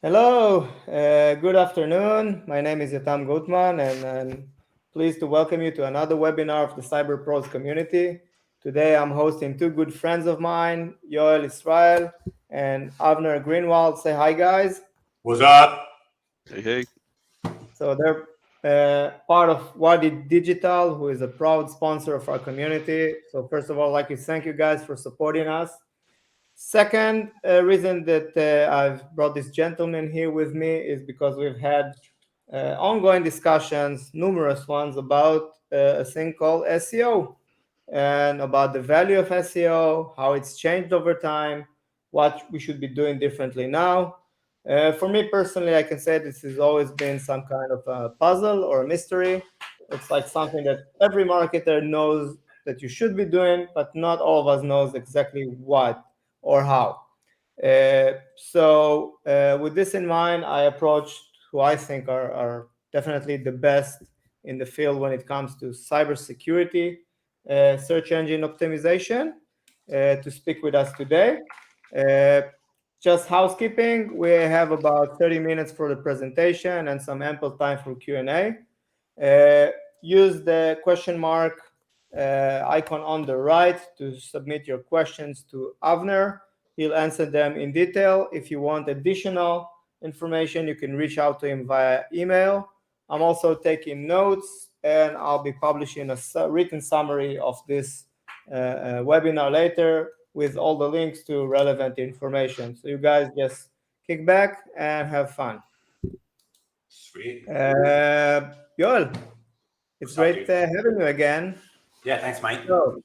Hello, good afternoon. My name is Yotam Gutman, and I'm pleased to welcome you to another webinar of the CyberPros community. Today, I'm hosting two good friends of mine, Yoel Israel and Avner Greenwald. Say hi, guys. What's up? Hey, hey. So they're part of WadiDigital, who is a proud sponsor of our community. So first of all, I'd like to thank you guys for supporting us. Second reason that I've brought this gentleman here with me is because we've had ongoing discussions, numerous ones, about a thing called SEO and about the value of SEO, how it's changed over time, what we should be doing differently now. For me personally, I can say this has always been some kind of a puzzle or a mystery. It's like something that every marketer knows that you should be doing, but not all of us knows exactly what or how. So with this in mind, I approached who I think are definitely the best in the field when it comes to cybersecurity, search engine optimization, to speak with us today. Uh, just housekeeping, we have about 30 minutes for the presentation and some ample time for Q&A. Use the question mark icon on the right to submit your questions to Avner. He'll answer them in detail. If you want additional information, you can reach out to him via email. I'm also taking notes, and I'll be publishing a written summary of this webinar later with all the links to relevant information. So you guys just kick back and have fun. Sweet. Yoel, it's great having you again. Yeah, thanks, Mike. So,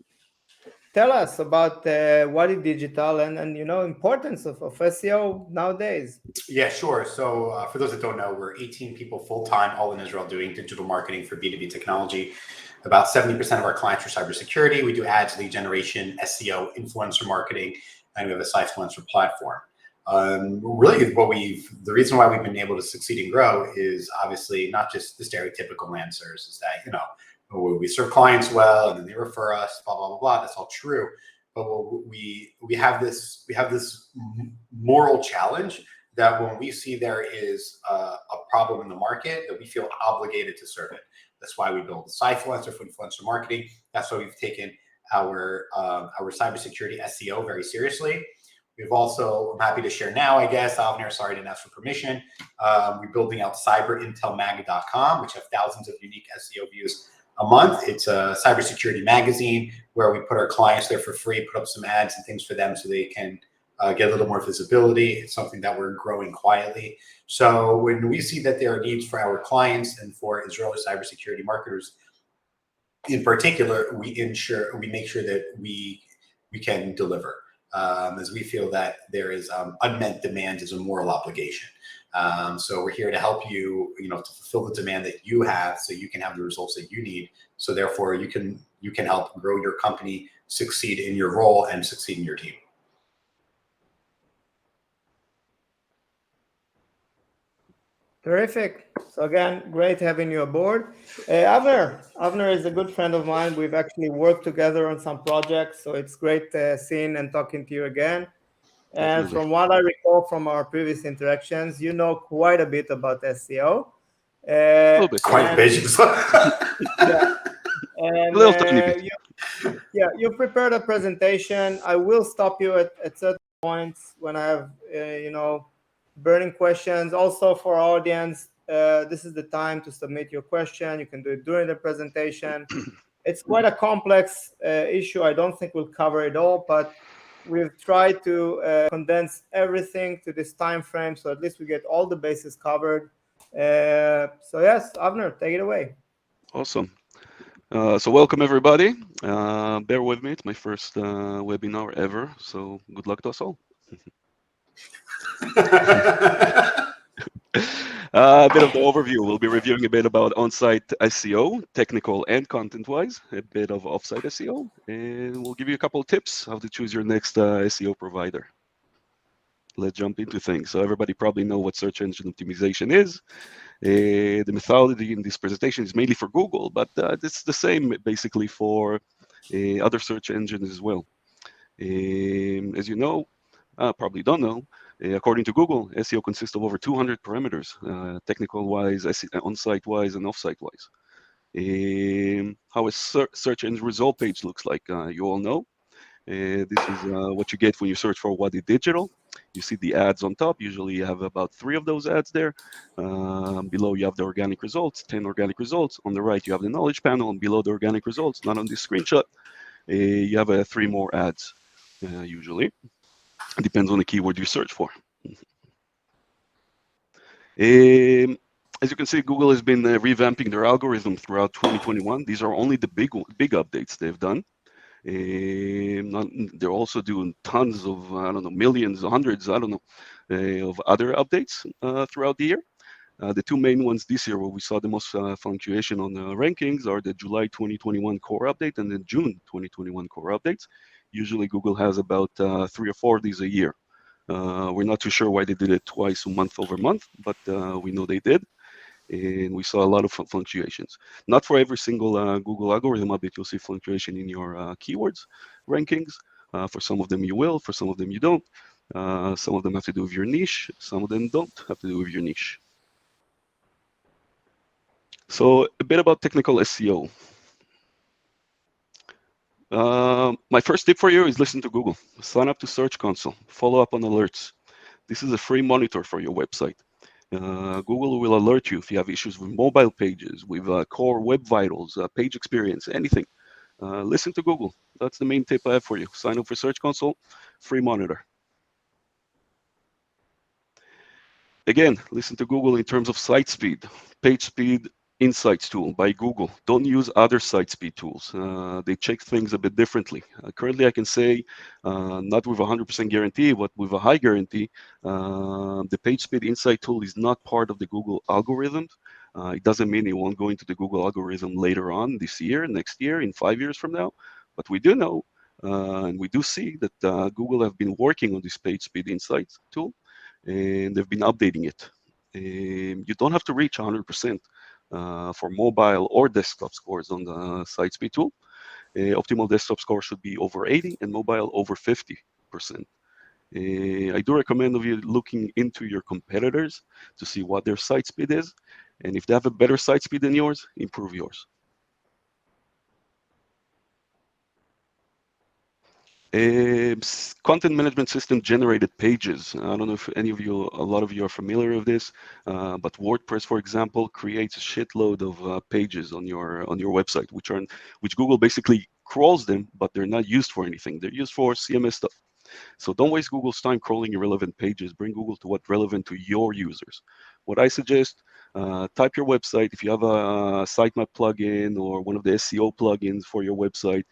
tell us about WadiDigital and importance of SEO nowadays. Yeah, sure. So for those that don't know, we're 18 people full-time, all in Israel, doing digital marketing for B2B technology. About 70% of our clients are cybersecurity. We do ads, lead generation, SEO, influencer marketing, and we have a Cyfluencer platform. Really, the reason why we've been able to succeed and grow is obviously not just the stereotypical answers, is that, we serve clients well and then they refer us, blah, blah, blah, blah. That's all true. But we have this moral challenge that when we see there is a problem in the market, that we feel obligated to serve it. That's why we build Cyfluencer for influencer marketing. That's why we've taken our cybersecurity SEO very seriously. We've also, I'm happy to share now, I guess, Avner, sorry, I didn't ask for permission. We're building out cyberintelmag.com, which have thousands of unique SEO views a month. It's a cybersecurity magazine where we put our clients there for free, put up some ads and things for them so they can get a little more visibility. It's something that we're growing quietly. So when we see that there are needs for our clients and for Israeli cybersecurity marketers in particular, we make sure that we can deliver. As we feel that there is unmet demand as a moral obligation. So we're here to help you, to fulfill the demand that you have so you can have the results that you need. So therefore you can help grow your company, succeed in your role, and succeed in your team. Terrific. So again, great having you aboard. Avner is a good friend of mine. We've actually worked together on some projects, so it's great seeing and talking to you again. And Definitely. from what I recall from our previous interactions, you know quite a bit about SEO. A little bit. Quite a bit. Yeah. And A little tiny bit. you prepared a presentation. I will stop you at certain points when I have, burning questions. Also for our audience, this is the time to submit your question. You can do it during the presentation. It's quite a complex issue. I don't think we'll cover it all, but we've tried to condense everything to this time frame, so at least we get all the bases covered. So yes, Avner, take it away. Awesome. So welcome everybody. Bear with me. It's my first webinar ever, so good luck to us all. A bit of the overview. We'll be reviewing a bit about on-site SEO, technical and content-wise, a bit of off-site SEO, and we'll give you a couple of tips how to choose your next SEO provider. Let's jump into things. So everybody probably know what search engine optimization is. The methodology in this presentation is mainly for Google, but it's the same basically for other search engines as well. As you know, probably don't know, According to Google, SEO consists of over 200 parameters, technical-wise, on-site-wise, and off-site-wise. How a search engine result page looks like, you all know. This is what you get when you search for WadiDigital. You see the ads on top. Usually you have about 3 of those ads there. Below you have the organic results, 10 organic results. On the right you have the knowledge panel, and below the organic results, not on this screenshot, you have 3 more ads, usually. It depends on the keyword you search for. As you can see, Google has been revamping their algorithm throughout 2021. These are only the big updates they've done. They're also doing tons of, I don't know, millions, hundreds, I don't know, of other updates throughout the year. The 2 main ones this year where we saw the most fluctuation on the rankings are the July 2021 core update and the June 2021 core updates. Usually Google has about 3 or 4 of these a year. We're not too sure why they did it twice month over month, but we know they did. And we saw a lot of fluctuations. Not for every single Google algorithm update, you'll see fluctuation in your keywords rankings. For some of them you will, for some of them you don't. Some of them have to do with your niche, some of them don't have to do with your niche. So a bit about technical SEO. My first tip for you is listen to Google. Sign up to Search Console, follow up on alerts. This is a free monitor for your website. Google will alert you if you have issues with mobile pages, with core web vitals, page experience, anything. Listen to Google. That's the main tip I have for you. Sign up for Search Console, free monitor. Again, listen to Google in terms of site speed, page speed, Insights tool by Google. Don't use other site speed tools. They check things a bit differently. Currently, I can say, not with 100% guarantee, but with a high guarantee, the page speed insight tool is not part of the Google algorithms. It doesn't mean it won't go into the Google algorithm later on this year, next year, in 5 years from now. But we do know, and we do see that Google have been working on this page speed insights tool, and they've been updating it. You don't have to reach 100%. For mobile or desktop scores on the site speed tool. Optimal desktop score should be over 80 and mobile over 50%. I do recommend of you looking into your competitors to see what their site speed is. And if they have a better site speed than yours, improve yours. Content management system generated pages. I don't know if a lot of you are familiar with this, but WordPress, for example, creates a shitload of pages on your website, which Google basically crawls them, but they're not used for anything. They're used for CMS stuff. So don't waste Google's time crawling irrelevant pages. Bring Google to what's relevant to your users. What I suggest, type your website. If you have a sitemap plugin or one of the SEO plugins for your website,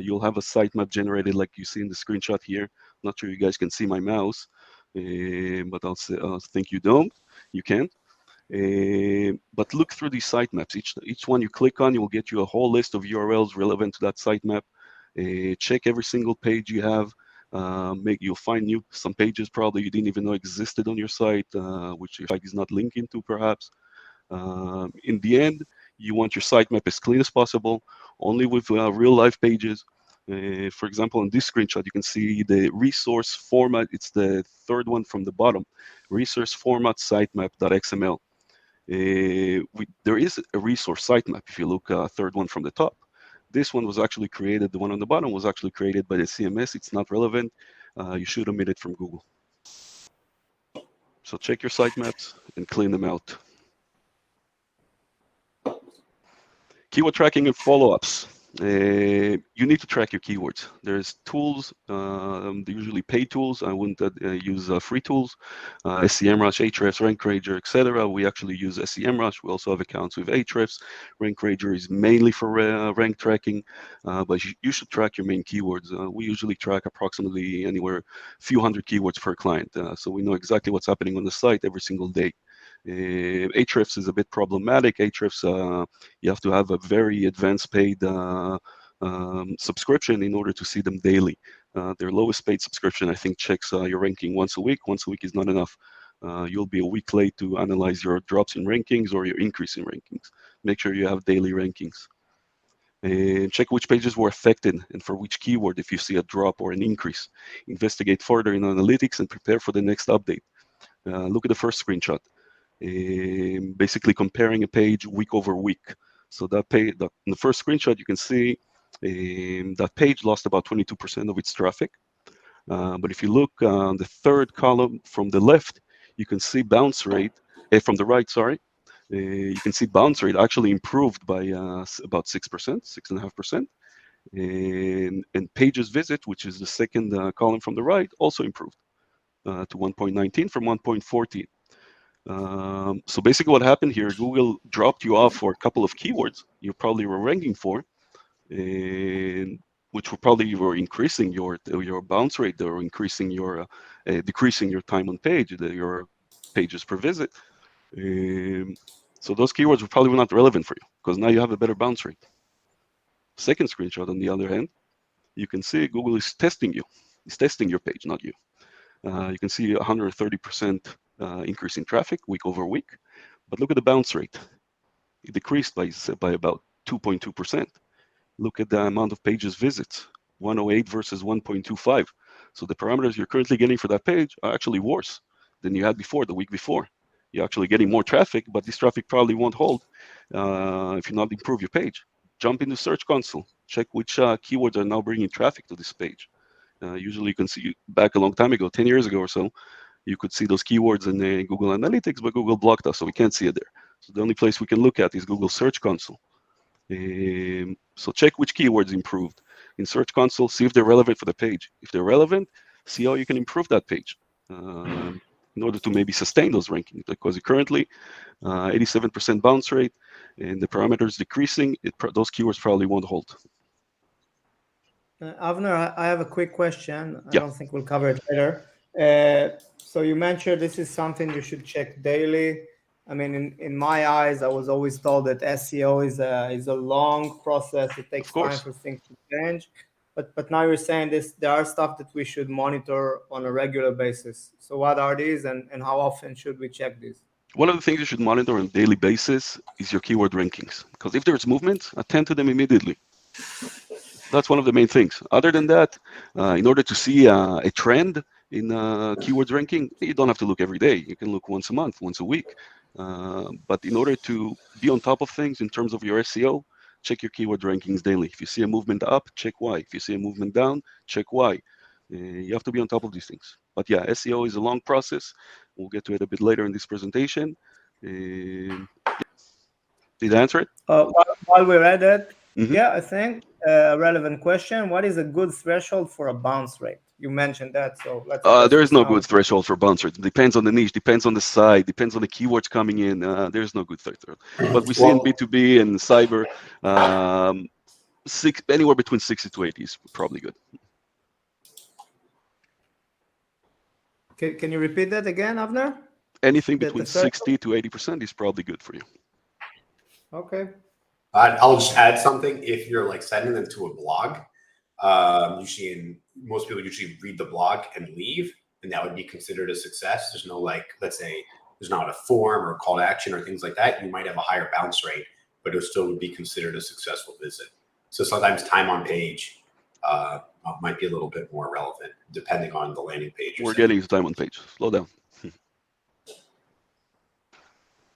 you'll have a sitemap generated like you see in the screenshot here. Not sure you guys can see my mouse, but I'll think you don't. You can't. But look through these sitemaps. Each one you click on, it will get you a whole list of URLs relevant to that sitemap. Check every single page you have. You'll find some pages probably you didn't even know existed on your site, which your site is not linking to perhaps. In the end, you want your sitemap as clean as possible, only with real life pages. For example, in this screenshot, you can see the resource format. It's the third one from the bottom, resource format sitemap.xml. There is a resource sitemap if you look third one from the top. This one was actually created, the one on the bottom was actually created by the CMS. It's not relevant. You should omit it from Google. So check your sitemaps and clean them out. Keyword tracking and follow-ups. You need to track your keywords. There's tools, they're usually paid tools. I wouldn't use free tools. SEMrush, Ahrefs, RankRanger, etc. We actually use SEMrush. We also have accounts with Ahrefs. RankRanger is mainly for rank tracking, but you should track your main keywords. We usually track approximately anywhere a few hundred keywords per client, so we know exactly what's happening on the site every single day. Ahrefs is a bit problematic. Ahrefs, you have to have a very advanced paid subscription in order to see them daily. Their lowest paid subscription, I think, checks your ranking once a week. Once a week is not enough. You'll be a week late to analyze your drops in rankings or your increase in rankings. Make sure you have daily rankings. And check which pages were affected and for which keyword if you see a drop or an increase. Investigate further in analytics and prepare for the next update. Look at the first screenshot. Basically comparing a page week over week. So that page, in the first screenshot, you can see that page lost about 22% of its traffic. But if you look on the third column from the left, you can see bounce rate, from the right, sorry, you can see bounce rate actually improved by about 6%, 6.5%. And pages visit, which is the second column from the right, also improved to 1.19 from 1.14. So basically what happened here, Google dropped you off for a couple of keywords you probably were ranking for, and which you were increasing your bounce rate or increasing your decreasing your time on page, your pages per visit. So those keywords were probably not relevant for you because now you have a better bounce rate. Second screenshot, on the other hand, you can see Google is testing you. It's testing your page, not you. You can see 130% increase in traffic week over week, but look at the bounce rate. It decreased by about 2.2%. Look at the amount of pages visits, 108 versus 1.25. So the parameters you're currently getting for that page are actually worse than you had before, the week before. You're actually getting more traffic, but this traffic probably won't hold if you not improve your page. Jump into Search Console, check which keywords are now bringing traffic to this page. Usually you can see back a long time ago, 10 years ago or so, you could see those keywords in Google Analytics, but Google blocked us, so we can't see it there. So the only place we can look at is Google Search Console. So check which keywords improved. In Search Console, see if they're relevant for the page. If they're relevant, see how you can improve that page in order to maybe sustain those rankings. Because currently, 87% bounce rate, and the parameters decreasing, those keywords probably won't hold. Avner, I have a quick question. I Yeah. don't think we'll cover it later. So you mentioned this is something you should check daily. I mean, in my eyes, I was always told that SEO is a long process. It takes time for things to change. But now you're saying there are stuff that we should monitor on a regular basis. So what are these, and how often should we check these? One of the things you should monitor on a daily basis is your keyword rankings. Because if there's movement, attend to them immediately. That's one of the main things. Other than that, in order to see a trend in keywords ranking, you don't have to look every day. You can look once a month, once a week. But in order to be on top of things in terms of your SEO, check your keyword rankings daily. If you see a movement up, check why. If you see a movement down, check why. You have to be on top of these things. But yeah, SEO is a long process. We'll get to it a bit later in this presentation. Yeah. Did I answer it? While we're at it, yeah, I think a relevant question. What is a good threshold for a bounce rate? You mentioned that, so let's there is no good threshold for bounce rate. It depends on the niche, depends on the site, depends on the keywords coming in. There's no good threshold. But we see in B2B and cyber, anywhere between 60 to 80 is probably good. Can you repeat that again, Avner? Anything between 60 to 80% is probably good for you. Okay. I'll just add something. If you're like sending them to a blog, most people usually read the blog and leave, and that would be considered a success. There's no, like, let's say there's not a form or a call to action or things like that. You might have a higher bounce rate, but it still would be considered a successful visit. So sometimes time on page might be a little bit more relevant depending on the landing page. We're getting to time on page. Slow down.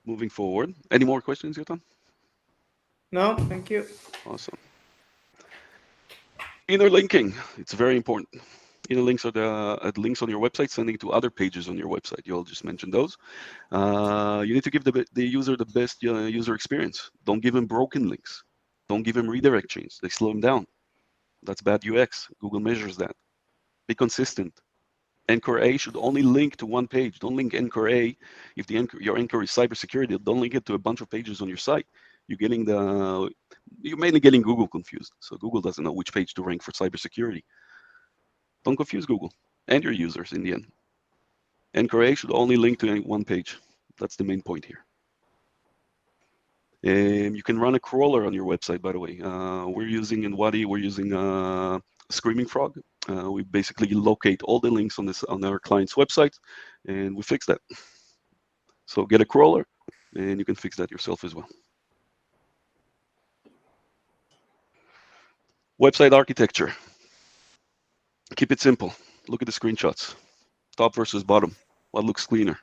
Moving forward. Any more questions, Yotam? No, thank you. Awesome. Inner linking. It's very important. Inner links are the links on your website sending to other pages on your website. You all just mentioned those. You need to give the user the best user experience. Don't give them broken links. Don't give them redirect chains. They slow them down. That's bad UX. Google measures that. Be consistent. Anchor A should only link to one page. Don't link Anchor A. If your anchor is cybersecurity, don't link it to a bunch of pages on your site. You're mainly getting Google confused. So Google doesn't know which page to rank for cybersecurity. Don't confuse Google and your users in the end. Anchor A should only link to one page. That's the main point here. You can run a crawler on your website, by the way. We're using in Wadi, we're using Screaming Frog. We basically locate all the links on our client's website, and we fix that. So get a crawler, and you can fix that yourself as well. Website architecture. Keep it simple. Look at the screenshots. Top versus bottom. What looks cleaner?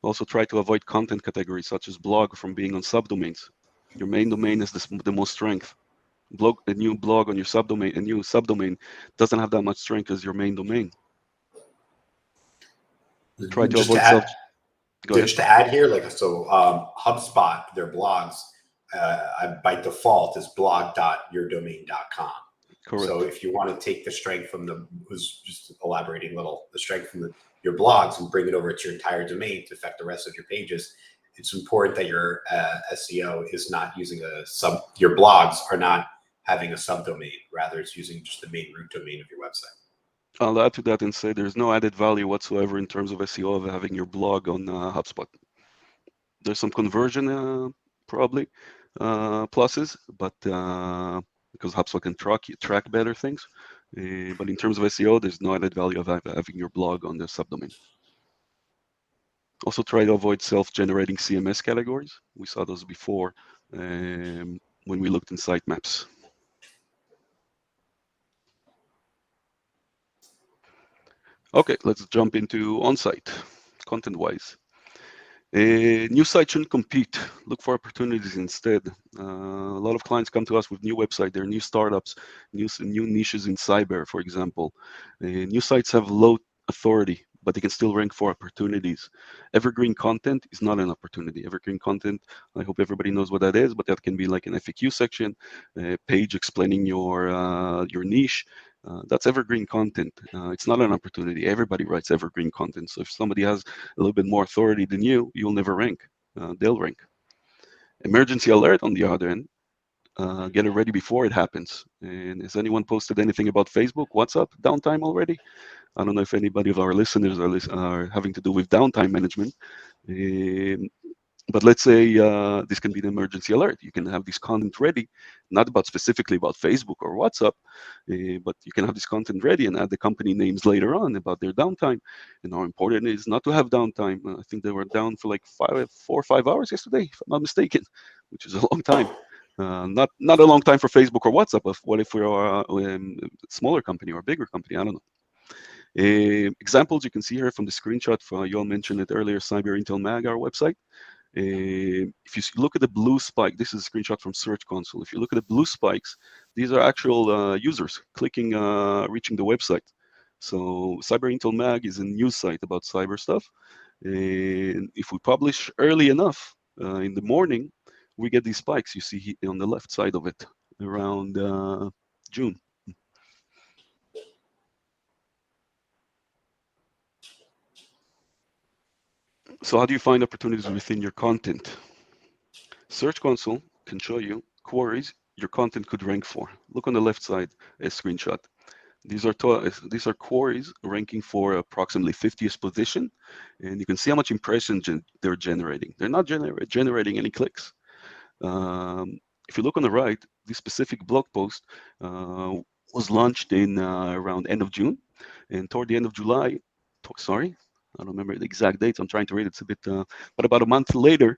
Also try to avoid content categories such as blog from being on subdomains. Your main domain is the most strength. A new blog on your subdomain, a new subdomain doesn't have that much strength as your main domain. Try to avoid self. Go ahead. Just to add here, HubSpot, their blogs by default is blog.yourdomain.com. Correct. So if you want to take the strength from was just elaborating a little, the strength from your blogs and bring it over to your entire domain to affect the rest of your pages, it's important that your SEO is not using your blogs are not having a subdomain. Rather, it's using just the main root domain of your website. I'll add to that and say there's no added value whatsoever in terms of SEO of having your blog on HubSpot. There's some conversion probably pluses, but because HubSpot can track better things. But in terms of SEO, there's no added value of having your blog on the subdomain. Also try to avoid self-generating CMS categories. We saw those before when we looked in sitemaps. Okay, let's jump into on-site, content-wise. New sites shouldn't compete. Look for opportunities instead. A lot of clients come to us with new websites. They're new startups, new niches in cyber, for example. New sites have low authority, but they can still rank for opportunities. Evergreen content is not an opportunity. Evergreen content, I hope everybody knows what that is, but that can be like an FAQ section, a page explaining your niche. That's evergreen content. It's not an opportunity. Everybody writes evergreen content. So if somebody has a little bit more authority than you, you'll never rank. They'll rank. Emergency alert, on the other end, get it ready before it happens. And has anyone posted anything about Facebook, WhatsApp downtime already? I don't know if anybody of our listeners are having to do with downtime management. But let's say this can be an emergency alert. You can have this content ready, not specifically about Facebook or WhatsApp, but you can have this content ready and add the company names later on about their downtime. And how important it is not to have downtime. I think they were down for like 4 or 5 hours yesterday, if I'm not mistaken, which is a long time. Not a long time for Facebook or WhatsApp, but what if we're a smaller company or a bigger company? I don't know. Examples you can see here from the screenshot. You all mentioned it earlier, Cyber Intel Mag, our website. If you look at the blue spike, this is a screenshot from Search Console. If you look at the blue spikes, these are actual users clicking, reaching the website. So Cyber Intel Mag is a news site about cyber stuff. And if we publish early enough in the morning, we get these spikes you see on the left side of it around June. So how do you find opportunities within your content? Search Console can show you queries your content could rank for. Look on the left side, a screenshot. These are queries ranking for approximately 50th position, and you can see how much impressions they're generating. They're not generating any clicks. If you look on the right, this specific blog post was launched in around end of June, and toward the end of July, I don't remember the exact dates. I'm trying to read it. It's a bit, but about a month later,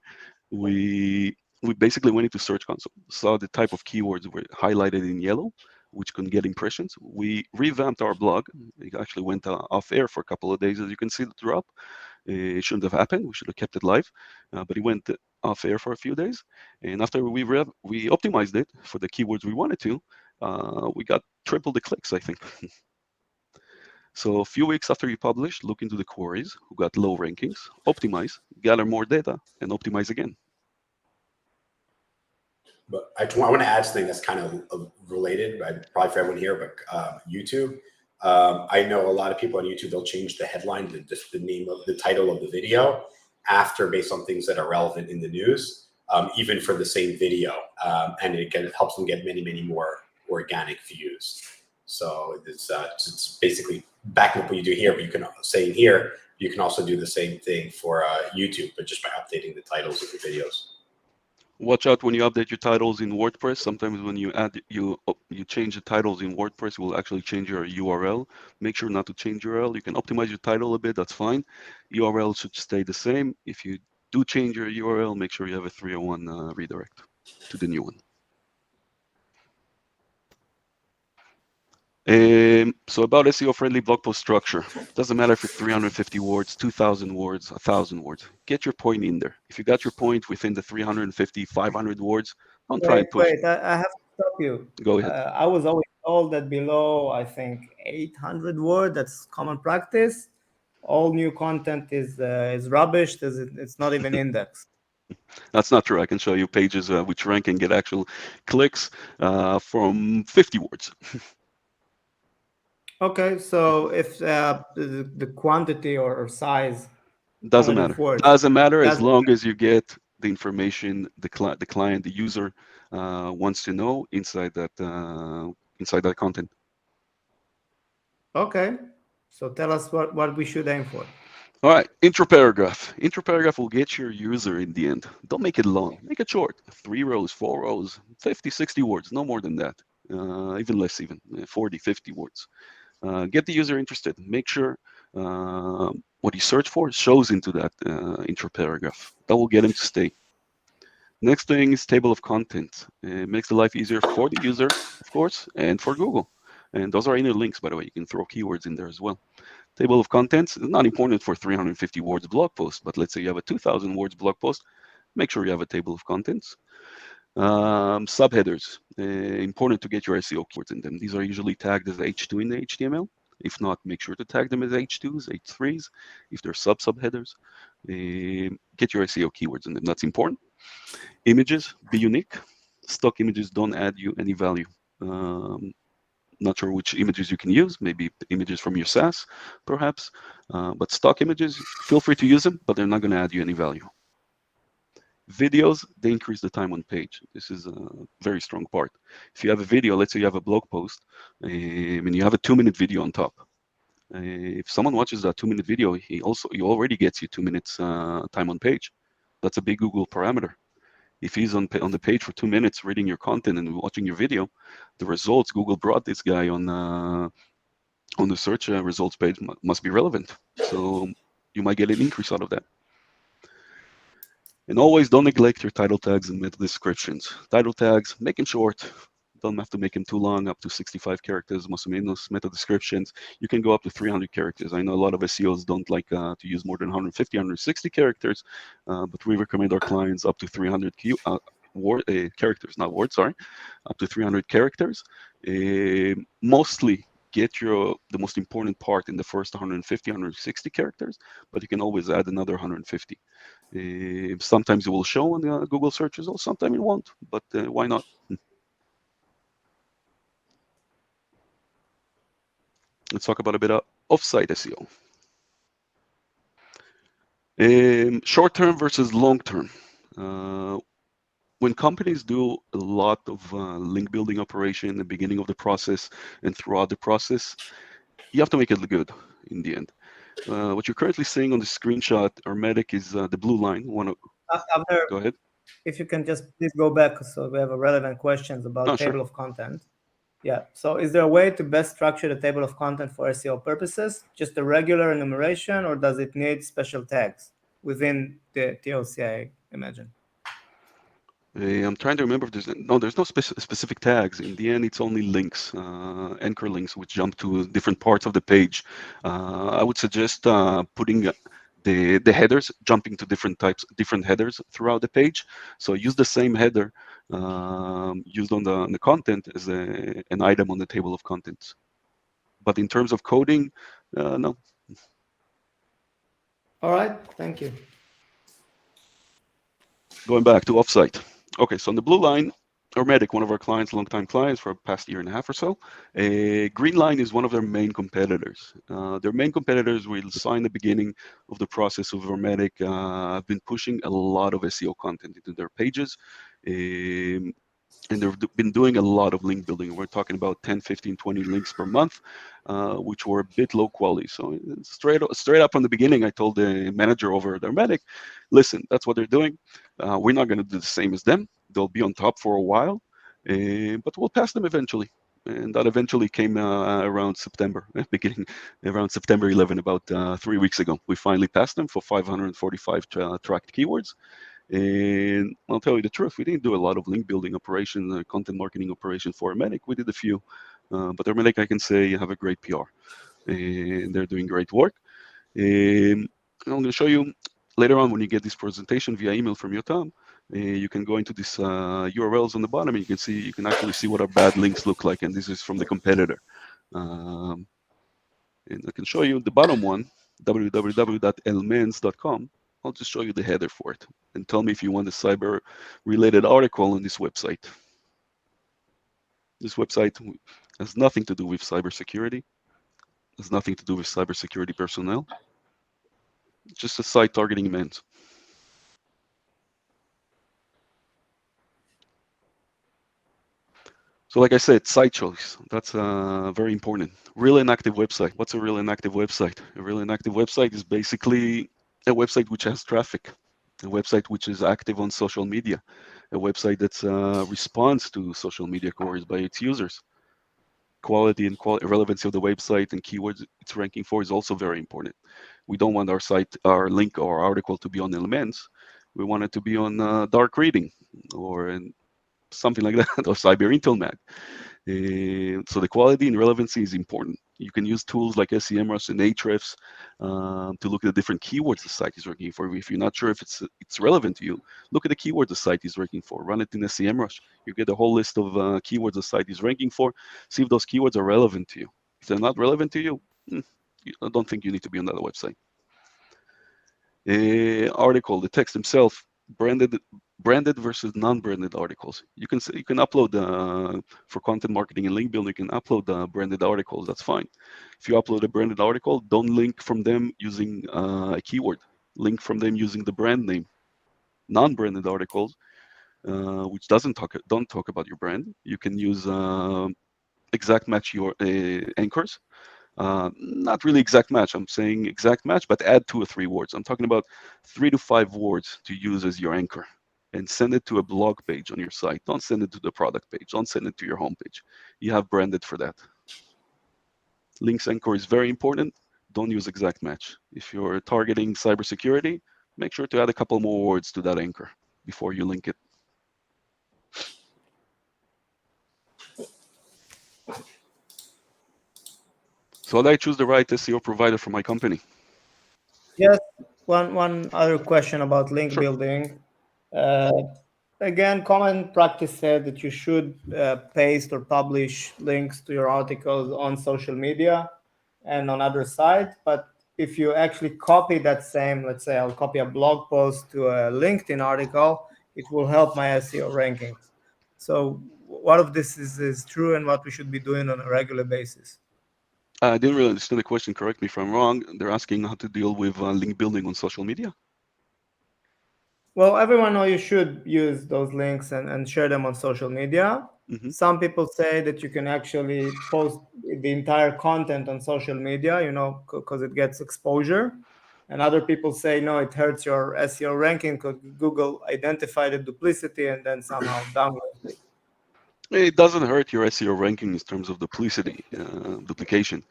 we basically went into Search Console, saw the type of keywords were highlighted in yellow, which can get impressions. We revamped our blog. It actually went off air for a couple of days, as you can see the drop. It shouldn't have happened. We should have kept it live, but it went off air for a few days. And after we optimized it for the keywords we wanted to, we got triple the clicks, I think. So a few weeks after you publish, look into the queries who got low rankings, optimize, gather more data, and optimize again. But I want to add something that's kind of related, probably for everyone here, but YouTube. I know a lot of people on YouTube, they'll change the headline, the name of the title of the video after based on things that are relevant in the news, even for the same video. And it helps them get many, many more organic views. So it's basically backing up what you do here, but you can say in here, you can also do the same thing for YouTube, but just by updating the titles of the videos. Watch out when you update your titles in WordPress. Sometimes when you change the titles in WordPress, it will actually change your URL. Make sure not to change URL. You can optimize your title a bit, that's fine. URL should stay the same. If you do change your URL, make sure you have a 301 redirect to the new one. So about SEO-friendly blog post structure, doesn't matter if it's 350 words, 2,000 words, 1,000 words. Get your point in there. If you got your point within the 350, 500 words, don't try and push. Wait, I have to stop you. Go ahead. I was always told that below, I think, 800 word, that's common practice. All new content is rubbish. It's not even indexed. That's not true. I can show you pages which rank and get actual clicks from 50 words. Okay, so if the quantity or size Doesn't quantity of matter. words, Doesn't matter as doesn't long as you get the information the client, the user wants to know inside that content. Okay, so tell us what we should aim for. All right, intro paragraph. Intro paragraph will get your user in the end. Don't make it long. Make it short. 3 rows, 4 rows, 50, 60 words, no more than that. Even less, even 40, 50 words. Get the user interested. Make sure what you search for shows into that intro paragraph. That will get him to stay. Next thing is table of contents. It makes the life easier for the user, of course, and for Google. And those are inner links, by the way. You can throw keywords in there as well. Table of contents is not important for 350 words blog post, but let's say you have a 2,000 words blog post, make sure you have a table of contents. Subheaders, important to get your SEO keywords in them. These are usually tagged as H2 in the HTML. If not, make sure to tag them as H2s, H3s. If they're subheaders, get your SEO keywords in them. That's important. Images, be unique. Stock images don't add you any value. Not sure which images you can use, maybe images from your SaaS, perhaps. But stock images, feel free to use them, but they're not going to add you any value. Videos, they increase the time on page. This is a very strong part. If you have a video, let's say you have a blog post, and you have a 2-minute video on top. If someone watches that 2-minute video, he already gets you 2 minutes time on page. That's a big Google parameter. If he's on the page for 2 minutes reading your content and watching your video, the results Google brought this guy on the search results page must be relevant. So you might get an increase out of that. And always don't neglect your title tags and meta descriptions. Title tags, make them short. Don't have to make them too long, up to 65 characters, más o menos. Meta descriptions, you can go up to 300 characters. I know a lot of SEOs don't like to use more than 150, 160 characters, but we recommend our clients up to 300 characters, not words, sorry, up to 300 characters. Mostly get the most important part in the first 150, 160 characters, but you can always add another 150. Sometimes it will show on the Google search results, sometimes it won't, but why not? Let's talk about a bit of offsite SEO. Short-term versus long-term. When companies do a lot of link building operation in the beginning of the process and throughout the process, you have to make it look good in the end. What you're currently seeing on the screenshot, Hermetic, is the blue line. Avner, go ahead. if you can just please go back, so we have a relevant questions about table Sure. of content. Yeah. So is there a way to best structure the table of content for SEO purposes? Just a regular enumeration, or does it need special tags within the TLC, I imagine? I'm trying to remember if there's no specific tags. In the end, it's only links, anchor links, which jump to different parts of the page. I would suggest putting the headers, jumping to different headers throughout the page. So use the same header used on the content as an item on the table of contents. But in terms of coding, no. All right, thank you. Going back to offsite. Okay, so on the blue line, Hermetic, one of our clients, longtime clients for the past year and a half or so. Green line is one of their main competitors. Their main competitors we saw in the beginning of the process of Hermetic have been pushing a lot of SEO content into their pages. And they've been doing a lot of link building. We're talking about 10, 15, 20 links per month, which were a bit low quality. So straight up from the beginning, I told the manager over at Hermetic, listen, that's what they're doing. We're not going to do the same as them. They'll be on top for a while, but we'll pass them eventually. And that eventually came around September, around September 11, about 3 weeks ago. We finally passed them for 545 tracked keywords. And I'll tell you the truth, we didn't do a lot of link building operations, content marketing operations for Hermetic. We did a few. But Ermelek, I can say, have a great PR, and they're doing great work. I'm going to show you later on when you get this presentation via email from Yotam. You can go into these URLs on the bottom, and you can actually see what our bad links look like, and this is from the competitor. And I can show you the bottom one, www.elmens.com. I'll just show you the header for it, and tell me if you want a cyber-related article on this website. This website has nothing to do with cybersecurity. Has nothing to do with cybersecurity personnel. It's just a site targeting men's. So like I said, site choice, that's very important. Real inactive website. What's a real inactive website? A real inactive website is basically a website which has traffic, a website which is active on social media, a website that responds to social media queries by its users. Quality and relevancy of the website and keywords it's ranking for is also very important. We don't want our site, our link or article to be on Elements. We want it to be on Dark Reading or in something like that, or Cyber Intel Mag. So the quality and relevancy is important. You can use tools like SEMrush and Ahrefs to look at the different keywords the site is ranking for. If you're not sure if it's relevant to you, look at the keywords the site is ranking for. Run it in SEMrush. You get a whole list of keywords the site is ranking for. See if those keywords are relevant to you. If they're not relevant to you, I don't think you need to be on that website. Article, the text himself, branded versus non-branded articles. You can upload for content marketing and link building. You can upload branded articles. That's fine. If you upload a branded article, don't link from them using a keyword. Link from them using the brand name. Non-branded articles, which don't talk about your brand. You can use exact match your anchors. Not really exact match. I'm saying exact match, but add 2 or 3 words. I'm talking about 3 to 5 words to use as your anchor, and send it to a blog page on your site. Don't send it to the product page. Don't send it to your homepage. You have branded for that. Links anchor is very important. Don't use exact match. If you're targeting cybersecurity, make sure to add a couple more words to that anchor before you link it. So how do I choose the right SEO provider for my company? Yes, one other question about link building. Again, common practice said that you should paste or publish links to your articles on social media and on other sites. But if you actually copy that same, let's say I'll copy a blog post to a LinkedIn article, it will help my SEO rankings. So what of this is true and what we should be doing on a regular basis? I didn't really understand the question. Correct me if I'm wrong. They're asking how to deal with link building on social media. Well, everyone knows you should use those links and share them on social media. Mm-hmm. Some people say that you can actually post the entire content on social media, because it gets exposure. And other people say, no, it hurts your SEO ranking because Google identified the duplicity and then somehow downgrades it. It doesn't hurt your SEO ranking in terms of duplication.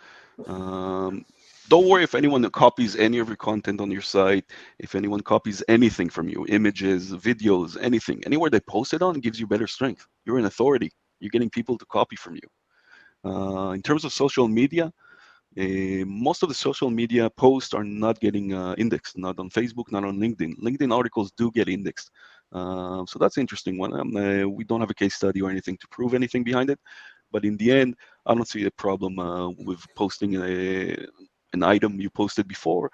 Don't worry if anyone copies any of your content on your site, if anyone copies anything from you, images, videos, anything, anywhere they post it on gives you better strength. You're an authority. You're getting people to copy from you. In terms of social media, most of the social media posts are not getting indexed, not on Facebook, not on LinkedIn. LinkedIn articles do get indexed. So that's an interesting one. We don't have a case study or anything to prove anything behind it. But in the end, I don't see a problem with posting an item you posted before,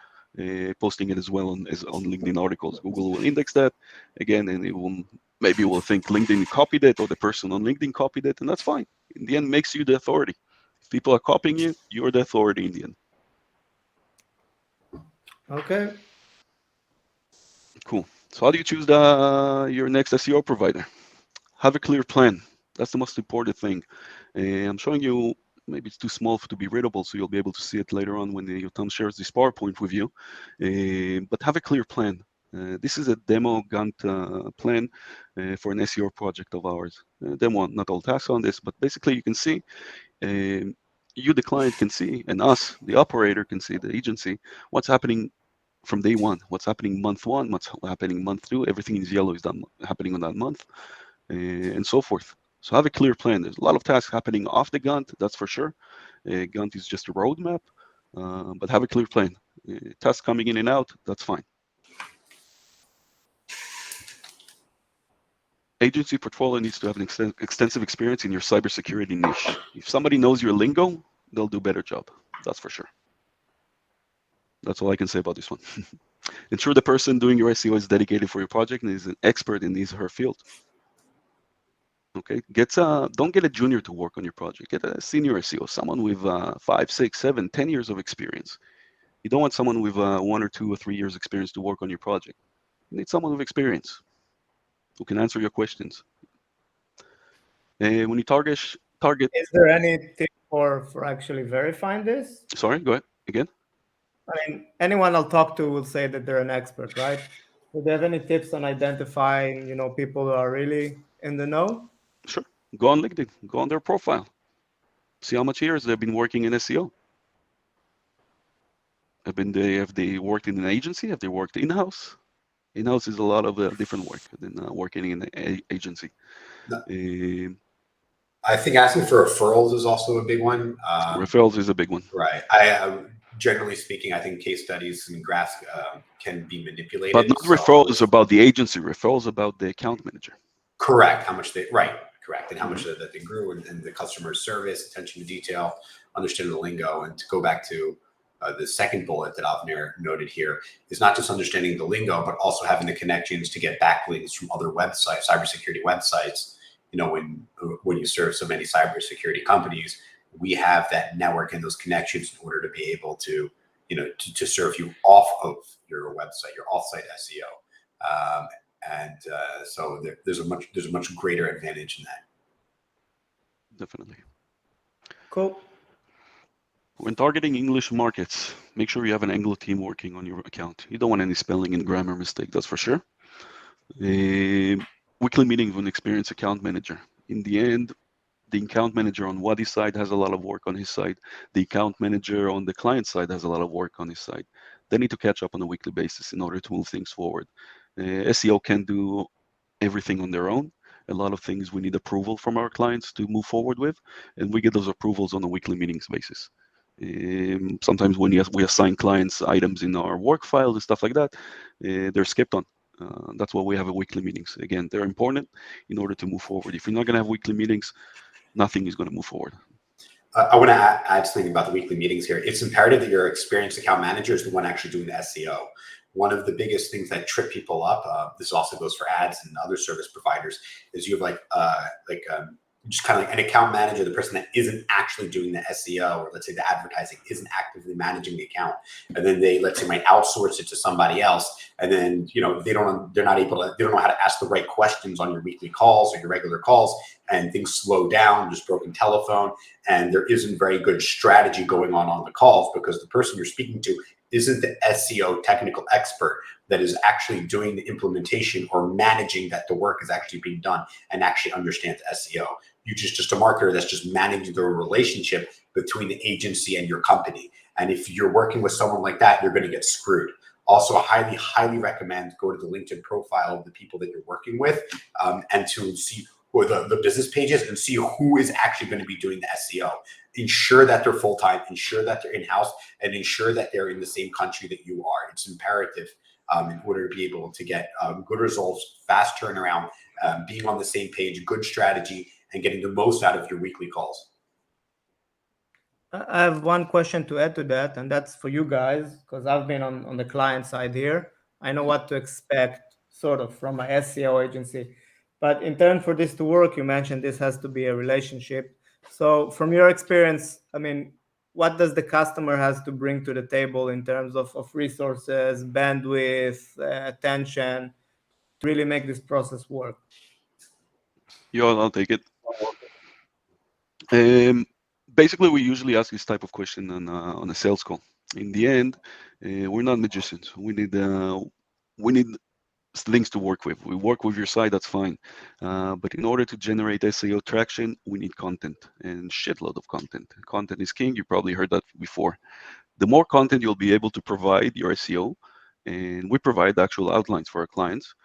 posting it as well on LinkedIn articles. Google will index that again, and maybe will think LinkedIn copied it or the person on LinkedIn copied it, and that's fine. In the end, makes you the authority. If people are copying you, you're the authority in the end. Okay. Cool. So how do you choose your next SEO provider? Have a clear plan. That's the most important thing. I'm showing you, maybe it's too small to be readable, so you'll be able to see it later on when Yotam shares this PowerPoint with you. But have a clear plan. This is a demo Gantt plan for an SEO project of ours. Demo, not all tasks on this, but basically you can see, you, the client, can see, and us, the operator, can see, the agency, what's happening from day one, what's happening month 1, what's happening month 2, everything is yellow is done happening on that month, and so forth. So have a clear plan. There's a lot of tasks happening off the Gantt, that's for sure. Gantt is just a roadmap, but have a clear plan. Tasks coming in and out, that's fine. Agency portfolio needs to have an extensive experience in your cybersecurity niche. If somebody knows your lingo, they'll do a better job. That's for sure. That's all I can say about this one. Ensure the person doing your SEO is dedicated for your project and is an expert in his or her field. Okay, don't get a junior to work on your project. Get a senior SEO, someone with 5, 6, 7, 10 years of experience. You don't want someone with 1 or 2 or 3 years experience to work on your project. You need someone with experience who can answer your questions. When you target. Is there any tip for actually verifying this? Sorry, go ahead again. I mean, anyone I'll talk to will say that they're an expert, right? Do they have any tips on identifying, people who are really in the know? Sure. Go on LinkedIn. Go on their profile. See how much years they've been working in SEO. Have they worked in an agency? Have they worked in-house? In-house is a lot of different work than working in an agency. I think asking for referrals is also a big one. Referrals is a big one. Right. Generally speaking, I think case studies and graphs can be manipulated. But not referrals about the agency. Referrals about the account manager. Correct. How much correct. And how much that they grew and the customer service, attention to detail, understanding the lingo. And to go back to the second bullet that Avner noted here is not just understanding the lingo, but also having the connections to get backlinks from other websites, cybersecurity websites. When you serve so many cybersecurity companies, we have that network and those connections in order to be able to, to serve you off of your website, your offsite SEO. So there's a much greater advantage in that. Definitely. Cool. When targeting English markets, make sure you have an Anglo team working on your account. You don't want any spelling and grammar mistake, that's for sure. Weekly meeting with an experienced account manager. In the end, the account manager on Wadi's side has a lot of work on his side. The account manager on the client side has a lot of work on his side. They need to catch up on a weekly basis in order to move things forward. SEO can do everything on their own. A lot of things we need approval from our clients to move forward with, and we get those approvals on a weekly meetings basis. Sometimes when we assign clients items in our work files and stuff like that, they're skipped on. That's why we have a weekly meetings. Again, they're important in order to move forward. If you're not going to have weekly meetings, nothing is going to move forward. I want to add something about the weekly meetings here. It's imperative that your experienced account manager is the one actually doing the SEO. One of the biggest things that trip people up, this also goes for ads and other service providers, is you have just kind of like an account manager, the person that isn't actually doing the SEO, or let's say the advertising isn't actively managing the account. And then they, let's say, might outsource it to somebody else. And then, they don't know how to ask the right questions on your weekly calls or your regular calls, and things slow down, just broken telephone. And there isn't very good strategy going on the calls because the person you're speaking to isn't the SEO technical expert that is actually doing the implementation or managing that the work is actually being done and actually understands SEO. You're just a marketer that's just managing the relationship between the agency and your company. And if you're working with someone like that, you're going to get screwed. Also, I highly recommend go to the LinkedIn profile of the people that you're working with and to see or the business pages and see who is actually going to be doing the SEO. Ensure that they're full-time, ensure that they're in-house, and ensure that they're in the same country that you are. It's imperative in order to be able to get good results, fast turnaround, being on the same page, good strategy, and getting the most out of your weekly calls. I have one question to add to that, and that's for you guys, because I've been on the client side here. I know what to expect sort of from my SEO agency. But in turn for this to work, you mentioned this has to be a relationship. So from your experience, I mean, what does the customer has to bring to the table in terms of resources, bandwidth, attention, to really make this process work? I'll take it. Basically, we usually ask this type of question on a sales call. In the end, we're not magicians. We need things to work with. We work with your site, that's fine. But in order to generate SEO traction, we need content and shitload of content. Content is king. You probably heard that before. The more content you'll be able to provide your SEO, and we provide actual outlines for our clients,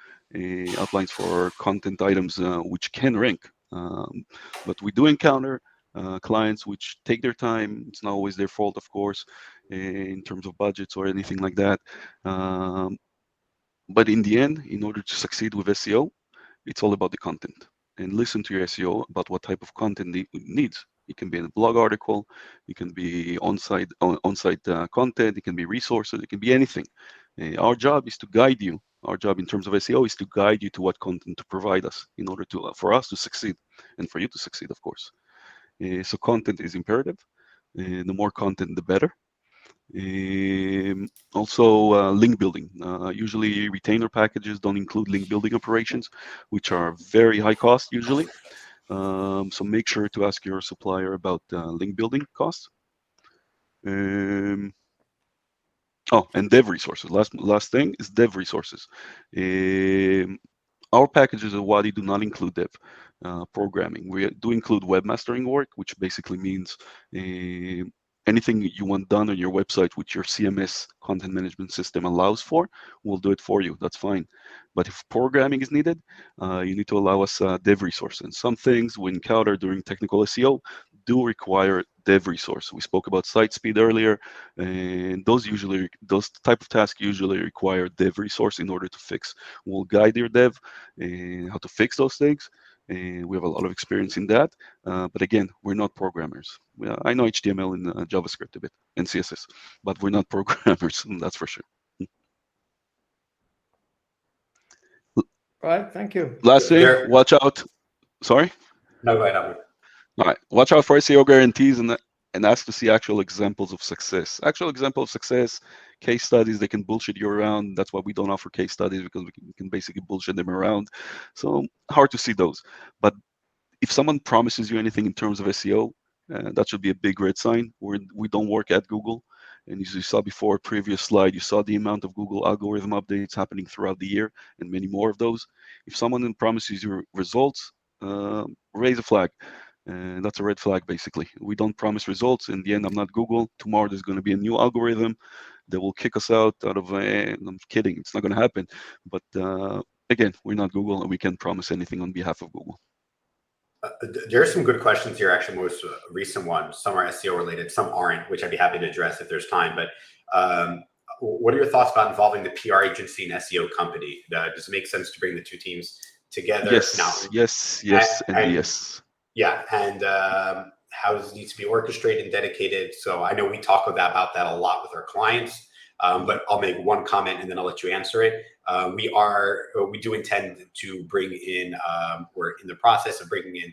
outlines for content items which can rank But we do encounter clients which take their time. It's not always their fault, of course, in terms of budgets or anything like that. But in the end, in order to succeed with SEO, it's all about the content. And listen to your SEO about what type of content it needs. It can be a blog article, it can be on-site content, it can be resources, it can be anything. Our job is to guide you. Our job in terms of SEO is to guide you to what content to provide us in order to for us to succeed and for you to succeed, of course. So content is imperative. The more content, the better. Also, link building. Usually, retainer packages don't include link building operations, which are very high cost usually. So make sure to ask your supplier about link building costs. Oh, and dev resources. Last thing is dev resources. Our packages at Wadi do not include dev programming. We do include webmastering work, which basically means anything you want done on your website which your CMS content management system allows for, we'll do it for you. That's fine. But if programming is needed, you need to allow us dev resource. And some things we encounter during technical SEO do require dev resource. We spoke about site speed earlier, and those type of tasks usually require dev resource in order to fix. We'll guide your dev how to fix those things. We have a lot of experience in that, but again, we're not programmers. I know HTML and JavaScript a bit and CSS, but we're not programmers, that's for sure. Right, thank you. Last thing, watch out. Sorry? No, go ahead, Avner. All right, watch out for SEO guarantees and ask to see actual examples of success. Actual example of success, case studies, they can bullshit you around. That's why we don't offer case studies, because we can basically bullshit them around. So hard to see those. But if someone promises you anything in terms of SEO, that should be a big red sign. We don't work at Google. And as you saw before, previous slide, you saw the amount of Google algorithm updates happening throughout the year and many more of those. If someone promises you results, raise a flag. And that's a red flag, basically. We don't promise results. In the end, I'm not Google. Tomorrow, there's going to be a new algorithm that will kick us out of, I'm kidding, it's not going to happen. But again, we're not Google, and we can't promise anything on behalf of Google. There are some good questions here, actually, most recent ones. Some are SEO related, some aren't, which I'd be happy to address if there's time. But what are your thoughts about involving the PR agency and SEO company? Does it make sense to bring the two teams together? Yes, now, yes, and yes. Yeah, and how does it need to be orchestrated and dedicated? So I know we talk about that a lot with our clients, but I'll make one comment and then I'll let you answer it. We do intend to bring in, we're in the process of bringing in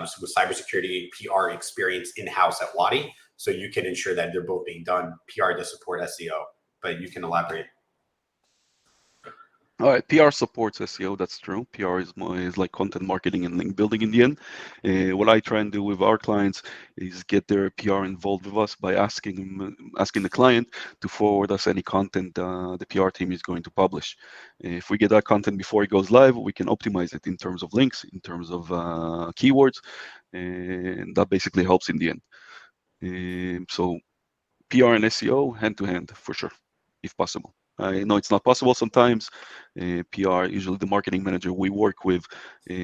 some cybersecurity PR experience in-house at Wadi, so you can ensure that they're both being done. PR to support SEO, but you can elaborate. All right, PR supports SEO. That's true. PR is like content marketing and link building in the end. What I try and do with our clients is get their PR involved with us by asking the client to forward us any content the PR team is going to publish. If we get that content before it goes live, we can optimize it in terms of links, in terms of keywords, and that basically helps in the end. So PR and SEO hand to hand for sure, if possible. I know it's not possible sometimes. PR, usually the marketing manager we work with,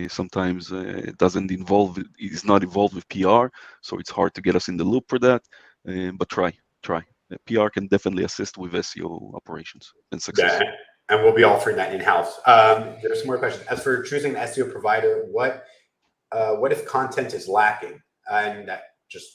sometimes is not involved with PR, so it's hard to get us in the loop for that. But try. PR can definitely assist with SEO operations and success. Yeah, and we'll be offering that in-house. There's some more questions. As for choosing an SEO provider, what if content is lacking? And that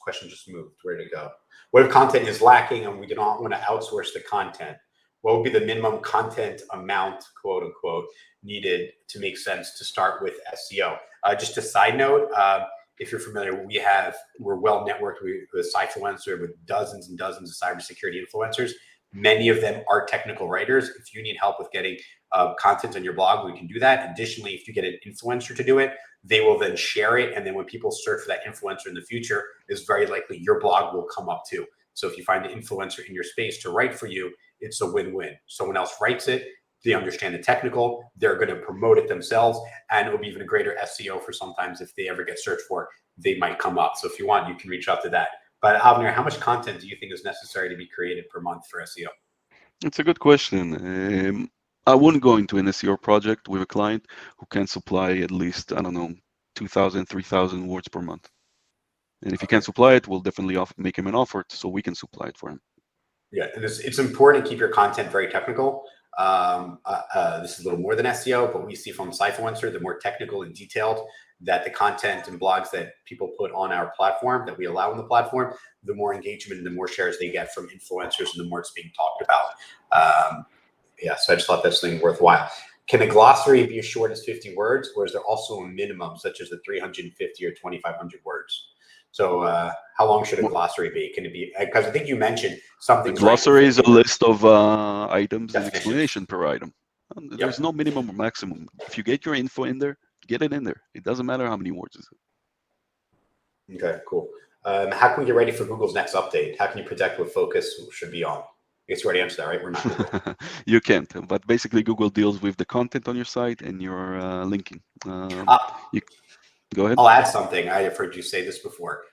question just moved. Where did it go? What if content is lacking and we do not want to outsource the content? What would be the minimum content amount, quote unquote, needed to make sense to start with SEO? Just a side note, if you're familiar, we're well networked with Cyfluencer, with dozens and dozens of cybersecurity influencers. Many of them are technical writers. If you need help with getting content on your blog, we can do that. Additionally, if you get an influencer to do it, they will then share it. And then when people search for that influencer in the future, it's very likely your blog will come up too. So if you find an influencer in your space to write for you, it's a win-win. Someone else writes it, they understand the technical, they're going to promote it themselves, and it'll be even a greater SEO for sometimes if they ever get searched for, they might come up. So if you want, you can reach out to that. But Avner, how much content do you think is necessary to be created per month for SEO? It's a good question. I wouldn't go into an SEO project with a client who can supply at least, I don't know, 2,000, 3,000 words per month. And if he can't supply it, we'll definitely make him an offer so we can supply it for him. Yeah, and it's important to keep your content very technical. This is a little more than SEO, but we see from Cyfluencer, the more technical and detailed that the content and blogs that people put on our platform, that we allow on the platform, the more engagement and the more shares they get from influencers and the more it's being talked about. Yeah, so I just thought that's something worthwhile. Can a glossary be as short as 50 words, or is there also a minimum, such as the 350 or 2,500 words? So how long should a glossary be? Can it be, because I think you mentioned something. The glossary is a list of items and explanation per item. There's no minimum or maximum. If you get your info in there, get it in there. It doesn't matter how many words is it. Okay, cool. How can we get ready for Google's next update? How can you protect what focus should be on? I guess you already answered that, right? We're not Google. You can't, but basically Google deals with the content on your site and your linking. Go ahead. I'll add something. I have heard you say this before.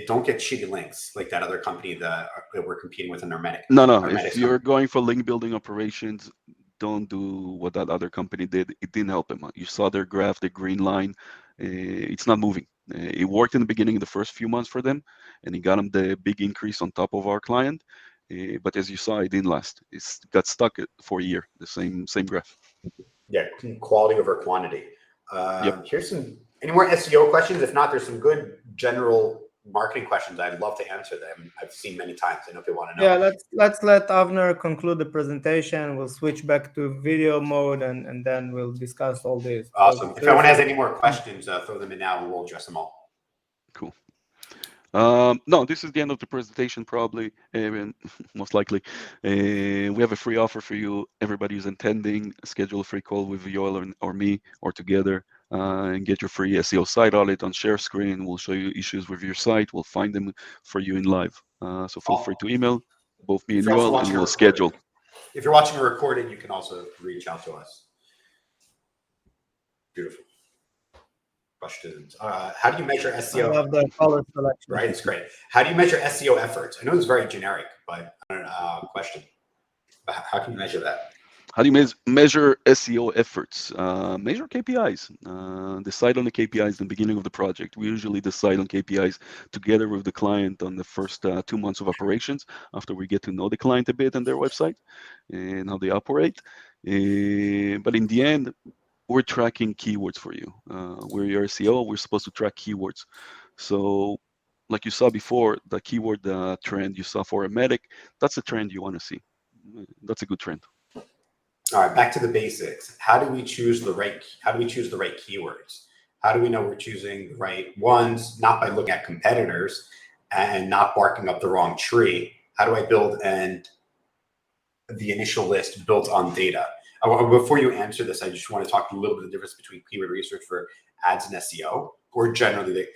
Don't get shitty links like that other company that we're competing with in Hermetic. No. If you're going for link building operations, don't do what that other company did. It didn't help them. You saw their graph, the green line. It's not moving. It worked in the beginning, the first few months for them, and it got them the big increase on top of our client. But as you saw, it didn't last. It got stuck for a year, the same graph. Yeah, quality over quantity. Yep. Here's any more SEO questions? If not, there's some good general marketing questions. I'd love to answer them. I've seen many times. I know people want to know. Yeah, let's let Avner conclude the presentation. We'll switch back to video mode and then we'll discuss all this. Awesome. If anyone has any more questions, throw them in now and we'll address them all. Cool. No, this is the end of the presentation, probably, most likely. We have a free offer for you. Everybody who's attending, schedule a free call with Yoel or me or together and get your free SEO site audit on share screen. We'll show you issues with your site. We'll find them for you in live. So feel free to email both me and Yoel and we'll schedule. If you're watching a recording, you can also reach out to us. Beautiful. Questions. How do you measure SEO? I love the color selection. Right, it's great. How do you measure SEO efforts? I know it's very generic, but question. How can you measure that? How do you measure SEO efforts? Measure KPIs. Decide on the KPIs in the beginning of the project. We usually decide on KPIs together with the client on the first 2 months of operations after we get to know the client a bit and their website and how they operate. But in the end, we're tracking keywords for you. We're your SEO. We're supposed to track keywords. So like you saw before, the keyword trend you saw for Hermetic, that's the trend you want to see. That's a good trend. All right, back to the basics. How do we choose the right keywords? How do we know we're choosing the right ones? Not by looking at competitors and not barking up the wrong tree. How do I build the initial list built on data? Before you answer this, I just want to talk a little bit of the difference between keyword research for ads and SEO, or generally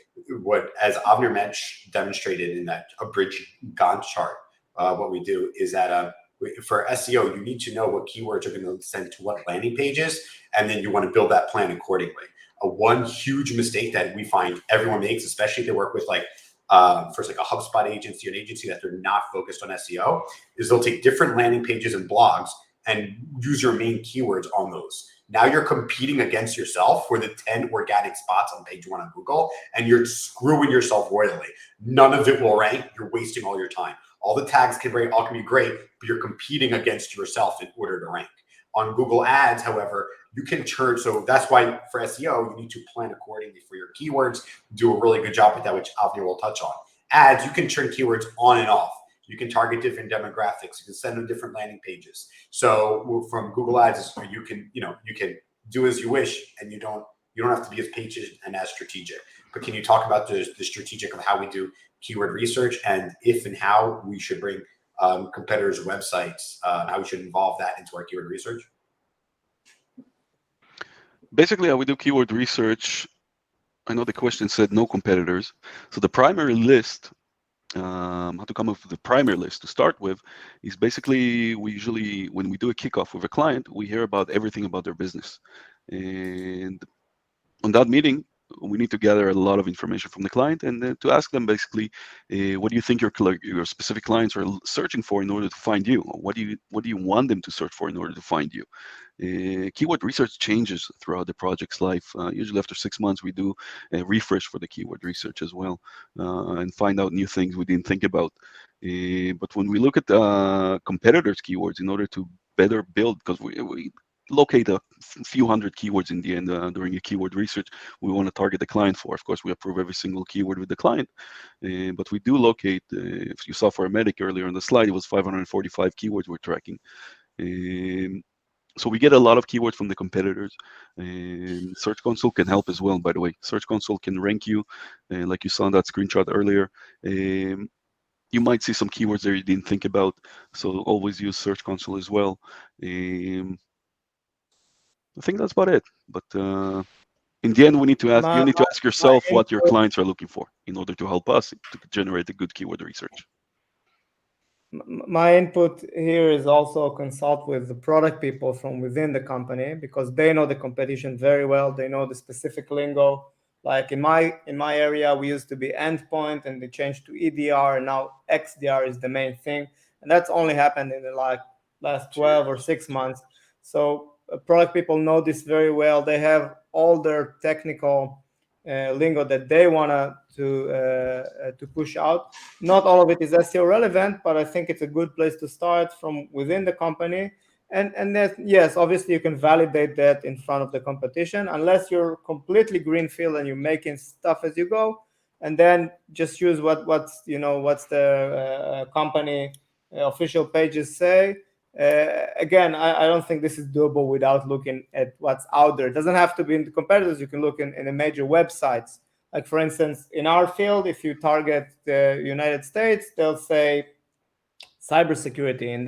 what, as Avner demonstrated in that abridged Gantt chart, what we do is that for SEO, you need to know what keywords are going to send to what landing pages, and then you want to build that plan accordingly. One huge mistake that we find everyone makes, especially if they work with first like a HubSpot agency, an agency that they're not focused on SEO, is they'll take different landing pages and blogs and use your main keywords on those. Now you're competing against yourself for the 10 organic spots on page 1 on Google, and you're screwing yourself royally. None of it will rank. You're wasting all your time. All the tags can be great, but you're competing against yourself in order to rank. On Google Ads, however, you can turn, so that's why for SEO, you need to plan accordingly for your keywords, do a really good job with that, which Avner will touch on. Ads, you can turn keywords on and off. You can target different demographics. You can send them different landing pages. So from Google Ads, you can do as you wish, and you don't have to be as patient and as strategic. But can you talk about the strategic of how we do keyword research and if and how we should bring competitors' websites, how we should involve that into our keyword research? Basically, how we do keyword research, I know the question said no competitors. So the primary list, how to come up with the primary list to start with, is basically we usually, when we do a kickoff with a client, we hear about everything about their business. And on that meeting, we need to gather a lot of information from the client and to ask them basically, what do you think your specific clients are searching for in order to find you? What do you want them to search for in order to find you? Keyword research changes throughout the project's life. Usually after 6 months, we do a refresh for the keyword research as well and find out new things we didn't think about. But when we look at competitors' keywords in order to better build, because we locate a few hundred keywords in the end during a keyword research we want to target the client for. Of course, we approve every single keyword with the client, but we do locate, if you saw for a medic earlier on the slide, it was 545 keywords we're tracking. So we get a lot of keywords from the competitors. Search Console can help as well, by the way. Search Console can rank you, like you saw in that screenshot earlier. You might see some keywords there you didn't think about, so always use Search Console as well. I think that's about it. But in the end, we need to ask. You need to ask yourself what your clients are looking for in order to help us to generate a good keyword research. My input here is also consult with the product people from within the company, because they know the competition very well. They know the specific lingo. Like in my area, we used to be endpoint, and they changed to EDR, and now XDR is the main thing. And that's only happened in the last 12 or 6 months. So product people know this very well. They have all their technical lingo that they want to push out. Not all of it is SEO relevant, but I think it's a good place to start from within the company. And that, yes, obviously you can validate that in front of the competition, unless you're completely greenfield and you're making stuff as you go, and then just use what's the company official pages say. Again, I don't think this is doable without looking at what's out there. It doesn't have to be in the competitors. You can look in the major websites. Like, for instance, in our field, if you target the United States, they'll say cybersecurity. In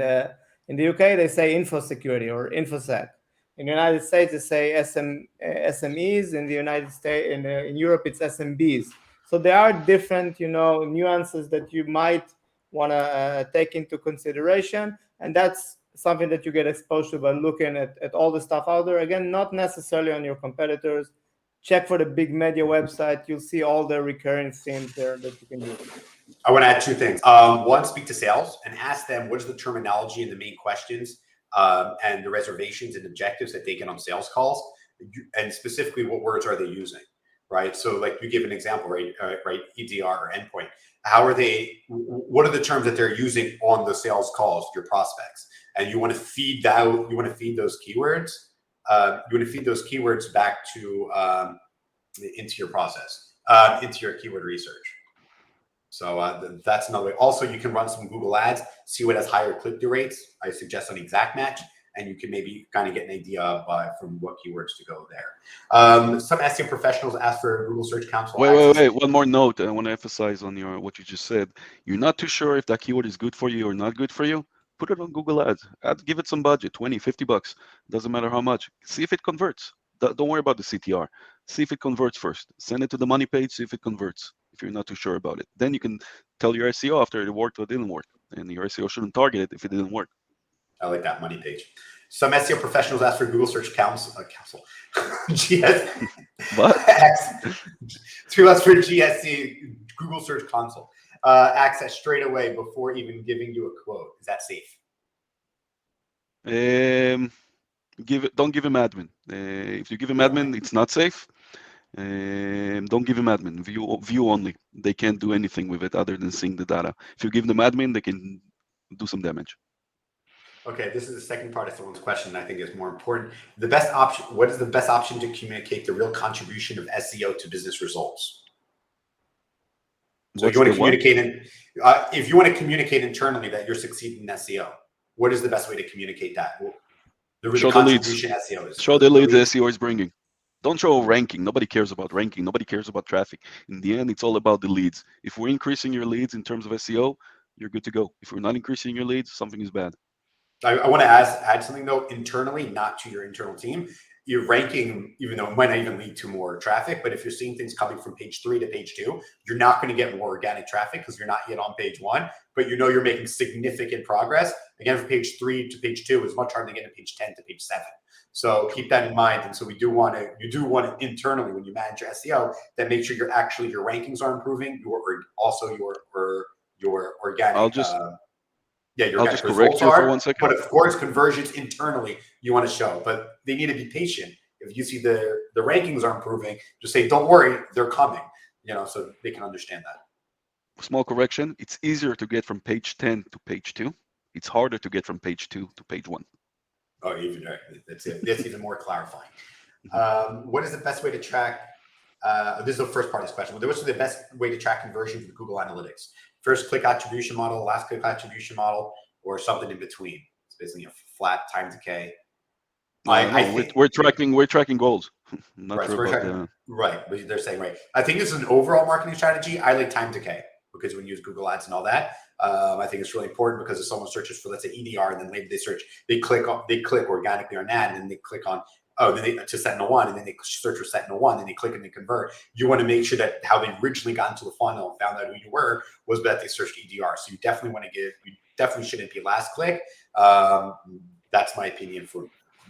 the UK, they say infosecurity or infosec. In the United States, they say SMEs. In the United States, in Europe, it's SMBs. So there are different, nuances that you might want to take into consideration, and that's something that you get exposed to by looking at all the stuff out there. Again, not necessarily on your competitors. Check for the big media website. You'll see all the recurring themes there that you can use. I want to add two things. One, speak to sales and ask them what is the terminology and the main questions and the reservations and objectives that they get on sales calls, and specifically what words are they using, right? So like you give an example, right? EDR or endpoint. How are they? What are the terms that they're using on the sales calls, your prospects? And you want to feed that. You want to feed those keywords. You want to feed those keywords back to into your process, into your keyword research. So that's another way. Also, you can run some Google ads, see what has higher click-through rates. I suggest an exact match, and you can maybe kind of get an idea from what keywords to go there. Some SEO professionals ask for Google Search Console. Wait. One more note. I want to emphasize on what you just said. You're not too sure if that keyword is good for you or not good for you. Put it on Google Ads. Give it some budget, 20, 50 bucks. Doesn't matter how much. See if it converts. Don't worry about the CTR. See if it converts first. Send it to the money page, see if it converts. If you're not too sure about it, then you can tell your SEO after it worked or didn't work, and your SEO shouldn't target it if it didn't work. I like that money page. Some SEO professionals ask for Google Search Console. GS. What? To ask for GSC, Google Search Console access straight away before even giving you a quote. Is that safe? Don't give him admin. If you give him admin, it's not safe. Don't give him admin. View only. They can't do anything with it other than seeing the data. If you give them admin, they can do some damage. Okay, this is the second part of someone's question. I think is more important. The best option. What is the best option to communicate the real contribution of SEO to business results? So you want to communicate if you want to communicate internally that you're succeeding in SEO, what is the best way to communicate that? Show the leads. SEO is. Show the leads the SEO is bringing. Don't show ranking. Nobody cares about ranking. Nobody cares about traffic. In the end, it's all about the leads. If we're increasing your leads in terms of SEO, you're good to go. If we're not increasing your leads, something is bad. I want to add something though, internally, not to your internal team. your ranking, even though it might not even lead to more traffic, but if you're seeing things coming from page 3 to page 2, you're not going to get more organic traffic because you're not yet on page 1, but you're making significant progress. Again, from page 3 to page 2 is much harder to get to page 10 to page 7. So keep that in mind. And so you do want to internally, when you manage your SEO, that make sure your rankings are improving, your organic. I'll just Organic correct results you for are, 1 second. but of course, conversions internally you want to show, but they need to be patient. If you see the rankings are improving, just say, don't worry, they're coming, so they can understand that. Small correction. It's easier to get from page 10 to page 2. It's harder to get from page 2 to page 1. Oh, even right. That's even more clarifying. What is the best way to track? This is the first part of this question. What's the best way to track conversion with Google Analytics? First click attribution model, last click attribution model, or something in between? It's basically a flat time decay. I think we're tracking goals. Right, but they're saying right. I think this is an overall marketing strategy. I like time decay because when you use Google Ads and all that, I think it's really important because if someone searches for, let's say, EDR, and then maybe they click organically on an ad, and then they click on to Sentinel-1, and then they search for Sentinel-1, and they click and they convert. You want to make sure that how they originally got into the funnel and found out who you were was that they searched EDR. So you definitely shouldn't be last click. That's my opinion.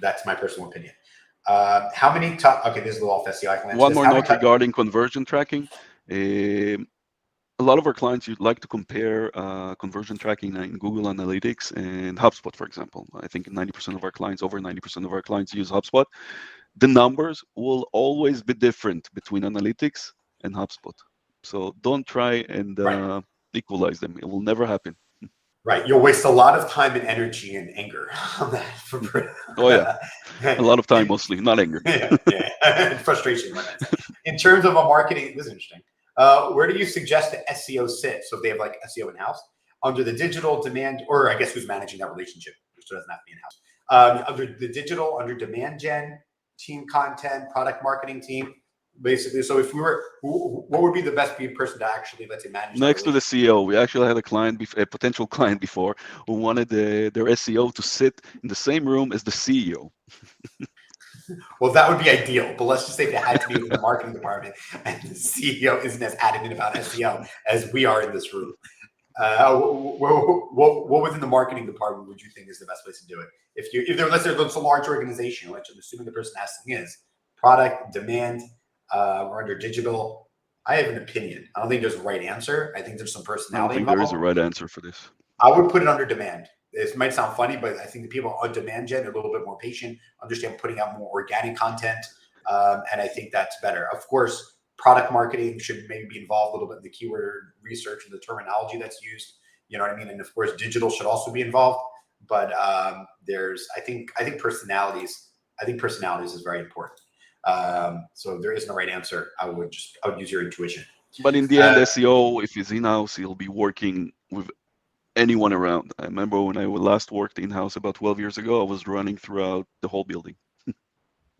That's my personal opinion. How many okay, this is a little off SEO. I can answer One this. more note regarding conversion tracking. A lot of our clients you'd like to compare conversion tracking in Google Analytics and HubSpot, for example. I think 90% of our clients, over 90% of our clients use HubSpot. The numbers will always be different between Analytics and HubSpot. So don't try and equalize them. It will never happen. Right. You'll waste a lot of time and energy and anger on that. Oh, yeah. A lot of time, mostly, not anger. Yeah. Frustration. In terms of a marketing, this is interesting. Where do you suggest the SEO sit? So if they have like SEO in-house, under the digital demand, or I guess who's managing that relationship, which doesn't have to be in-house. Under the digital, under demand gen, team content, product marketing team, basically. So if we were, what would be the best person to actually, let's say, manage? Next to the CEO, we actually had a potential client before who wanted their SEO to sit in the same room as the CEO. Well, that would be ideal, but let's just say they had to be in the marketing department, and the CEO isn't as adamant about SEO as we are in this room. What within the marketing department would you think is the best place to do it? If there's a large organization, which I'm assuming the person asking is product, demand, or under digital, I have an opinion. I don't think there's a right answer. I think there's some personality. I don't think there is a right answer for this. I would put it under demand. This might sound funny, but I think the people on demand gen are a little bit more patient, understand putting out more organic content, and I think that's better. Of course, product marketing should maybe be involved a little bit in the keyword research and the terminology that's used. You know what I mean? And of course, digital should also be involved. But I think personalities. I think personalities is very important. So if there isn't a right answer, I would use your intuition. But in the end, SEO, if it's in-house, he'll be working with anyone around. I remember when I last worked in-house about 12 years ago, I was running throughout the whole building.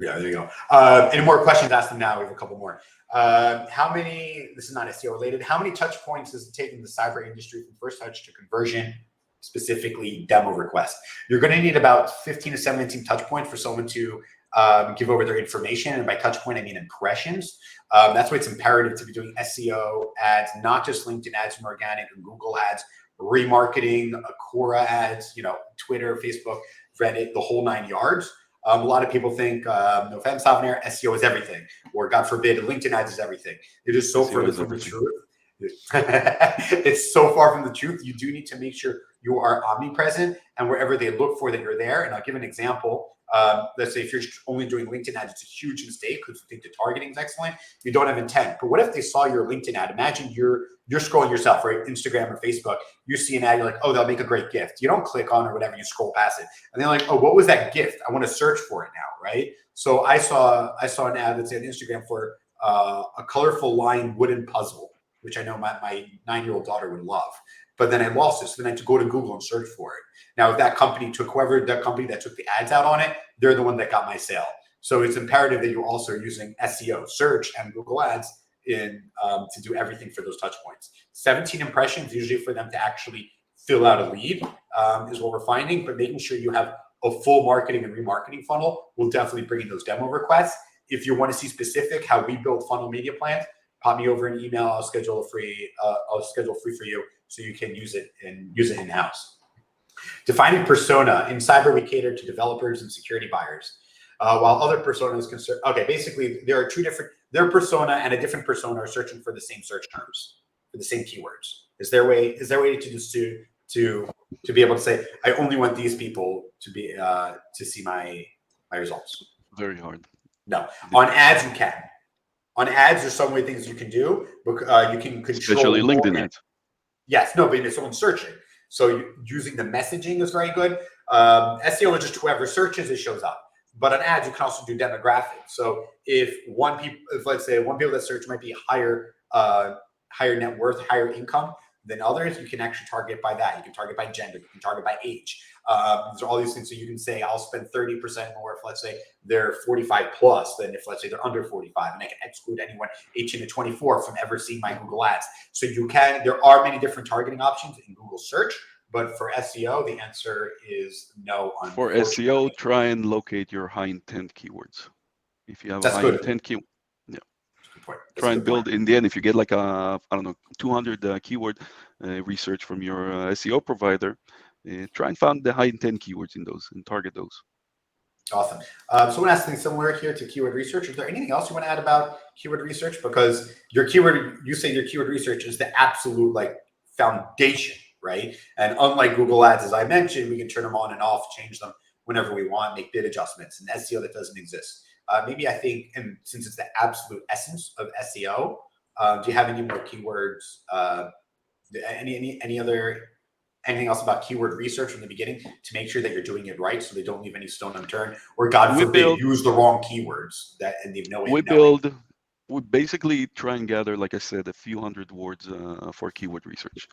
Yeah, there you go. Any more questions? Ask them now. We have a couple more. This is not SEO related. How many touch points does it take in the cyber industry from first touch to conversion, specifically demo request? You're going to need about 15 to 17 touch points for someone to give over their information. And by touch point, I mean impressions. That's why it's imperative to be doing SEO ads, not just LinkedIn ads and organic and Google ads, remarketing, Quora ads, Twitter, Facebook, Reddit, the whole 9 yards. A lot of people think, no offense, Avner, SEO is everything, or God forbid, LinkedIn ads is everything. It is so far from the truth. It's so far from the truth. You do need to make sure you are omnipresent, and wherever they look for that, you're there. And I'll give an example. Let's say if you're only doing LinkedIn ads, it's a huge mistake because you think the targeting is excellent. You don't have intent. But what if they saw your LinkedIn ad? Imagine you're scrolling yourself, right? Instagram or Facebook. You see an ad, you're like, oh, that'll make a great gift. You don't click on it or whatever. You scroll past it, and they're like, oh, what was that gift? I want to search for it now, right? So I saw an ad that's on Instagram for a colorful line wooden puzzle, which I know my 9-year-old daughter would love. But then I lost it, so then I had to go to Google and search for it. Now, if that company that took the ads out on it, they're the one that got my sale. So it's imperative that you're also using SEO, search, and Google Ads to do everything for those touch points. 17 impressions usually for them to actually fill out a lead is what we're finding, but making sure you have a full marketing and remarketing funnel, we'll definitely bring in those demo requests. If you want to see specific how we build funnel media plans, pop me over an email. I'll schedule free for you so you can use it in-house. Defining persona. In cyber, we cater to developers and security buyers. While other personas concern, okay, basically there are their persona and a different persona are searching for the same search terms, for the same keywords. Is there a way to just to be able to say, I only want these people to be to see my results? Very hard. No. On ads, you can. On ads, there's some way things you can do. You can control. Especially LinkedIn ads. Yes. No, but if someone's searching. So using the messaging is very good. SEO is just whoever searches, it shows up. But on ads, you can also do demographics. So if let's say one people that search might be higher net worth, higher income than others, you can actually target by that. You can target by gender. You can target by age. These are all these things. So you can say, I'll spend 30% more if, let's say, they're 45 plus than if, let's say, they're under 45. And I can exclude anyone 18 to 24 from ever seeing my Google ads. So there are many different targeting options in Google search. But for SEO, the answer is no. For SEO, try and locate your high intent keywords. If you have a high intent keyword, try and build in the end. If you get like a 200 keyword research from your SEO provider, try and find the high intent keywords in those and target those. Awesome. Someone asked something similar here to keyword research. Is there anything else you want to add about keyword research? Because you say your keyword research is the absolute foundation, right? And unlike Google Ads, as I mentioned, we can turn them on and off, change them whenever we want, make bid adjustments. In SEO, that doesn't exist. Maybe I think, and since it's the absolute essence of SEO, do you have any more keywords? Anything else about keyword research from the beginning to make sure that you're doing it right, so they don't leave any stone unturned, or God forbid, use the wrong keywords and they have no way of knowing? We basically try and gather, like I said, a few hundred words for keyword research.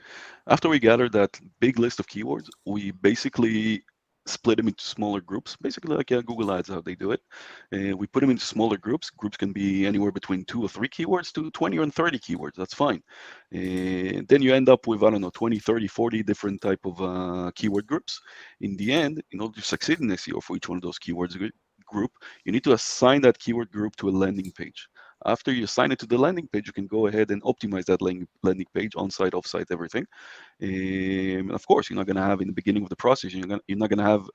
After we gather that big list of keywords, we basically split them into smaller groups, basically like Google Ads, how they do it. We put them into smaller groups. Groups can be anywhere between 2 or 3 keywords to 20 or 30 keywords. That's fine. And then you end up with, 20, 30, 40 different type of keyword groups. In the end, in order to succeed in SEO for each one of those keywords group, you need to assign that keyword group to a landing page. After you assign it to the landing page, you can go ahead and optimize that landing page, on-site, off-site, everything. Of course, you're not going to have in the beginning of the process, you're not going to have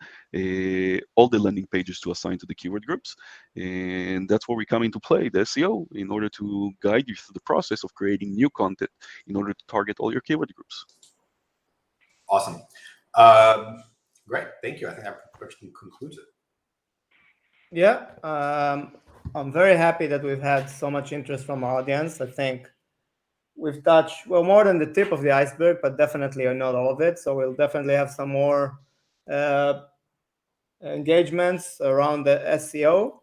all the landing pages to assign to the keyword groups. And that's where we come into play, the SEO, in order to guide you through the process of creating new content in order to target all your keyword groups. Awesome. Great. Thank you. I think that question concludes it. Yeah. I'm very happy that we've had so much interest from our audience. I think we've touched, more than the tip of the iceberg, but definitely not all of it. So we'll definitely have some more engagements around the SEO.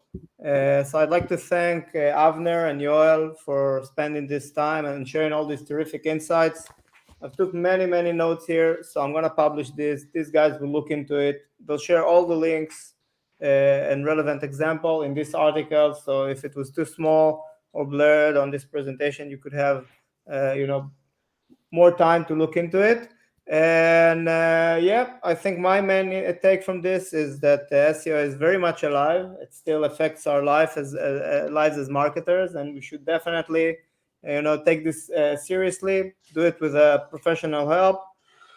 So I'd like to thank Avner and Yoel for spending this time and sharing all these terrific insights. I've took many notes here, so I'm going to publish this. These guys will look into it. They'll share all the links and relevant example in this article. So if it was too small or blurred on this presentation, you could have, more time to look into it. And I think my main take from this is that SEO is very much alive. It still affects our lives as marketers, and we should definitely, take this seriously, do it with professional help,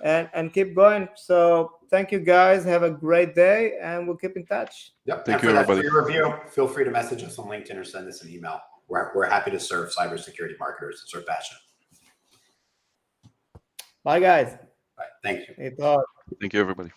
and keep going. So thank you, guys. Have a great day, and we'll keep in touch. Yep. Thank you, everybody. For your review, feel free to message us on LinkedIn or send us an email. We're happy to serve cybersecurity marketers. It's our passion. Bye, guys. All right. Thank you. It's all. Thank you, everybody.